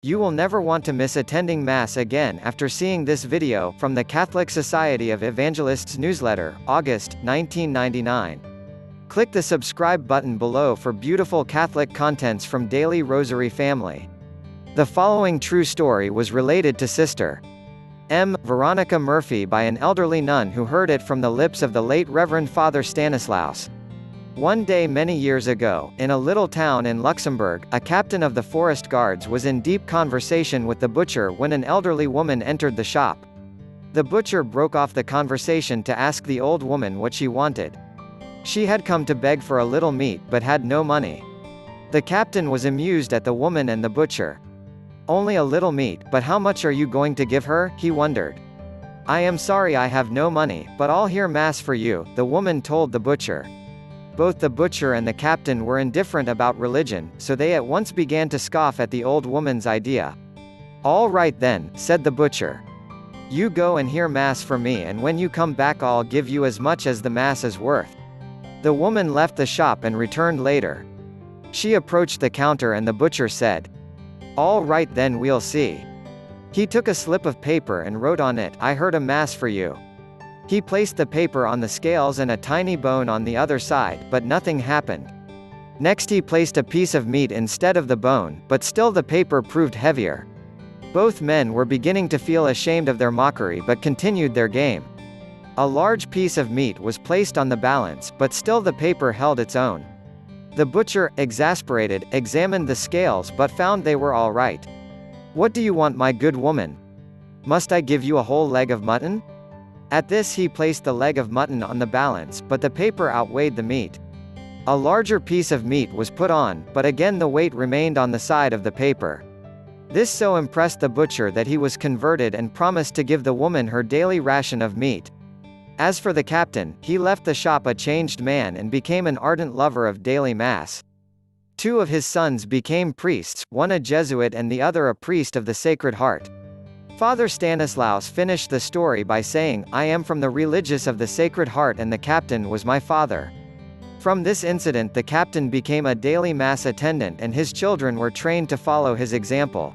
You will never want to miss attending Mass again after seeing this video from the Catholic Society of Evangelists newsletter, August, 1999. Click the subscribe button below for beautiful Catholic contents from Daily Rosary Family. The following true story was related to Sister M. Veronica Murphy by an elderly nun who heard it from the lips of the late Reverend Father Stanislaus. One day many years ago, in a little town in Luxembourg, a captain of the forest guards was in deep conversation with the butcher when an elderly woman entered the shop. The butcher broke off the conversation to ask the old woman what she wanted. She had come to beg for a little meat but had no money. The captain was amused at the woman and the butcher. "Only a little meat, but how much are you going to give her?" he wondered. "I am sorry I have no money, but I'll hear Mass for you," the woman told the butcher. Both the butcher and the captain were indifferent about religion, so they at once began to scoff at the old woman's idea. "All right then," said the butcher. "You go and hear Mass for me, and when you come back I'll give you as much as the Mass is worth." The woman left the shop and returned later. She approached the counter and the butcher said, "All right then, we'll see." He took a slip of paper and wrote on it, "I heard a Mass for you." He placed the paper on the scales and a tiny bone on the other side, but nothing happened. Next he placed a piece of meat instead of the bone, but still the paper proved heavier. Both men were beginning to feel ashamed of their mockery but continued their game. A large piece of meat was placed on the balance, but still the paper held its own. The butcher, exasperated, examined the scales but found they were all right. "What do you want, my good woman? Must I give you a whole leg of mutton?" At this he placed the leg of mutton on the balance, but the paper outweighed the meat. A larger piece of meat was put on, but again the weight remained on the side of the paper. This so impressed the butcher that he was converted and promised to give the woman her daily ration of meat. As for the captain, he left the shop a changed man and became an ardent lover of daily Mass. 2 of his sons became priests, one a Jesuit and the other a priest of the Sacred Heart. Father Stanislaus finished the story by saying, "I am from the religious of the Sacred Heart and the captain was my father." From this incident the captain became a daily Mass attendant and his children were trained to follow his example.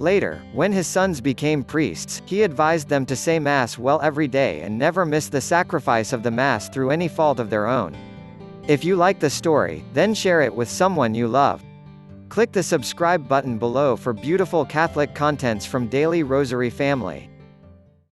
Later, when his sons became priests, he advised them to say Mass well every day and never miss the sacrifice of the Mass through any fault of their own. If you like the story, then share it with someone you love. Click the subscribe button below for beautiful Catholic contents from Daily Rosary Family.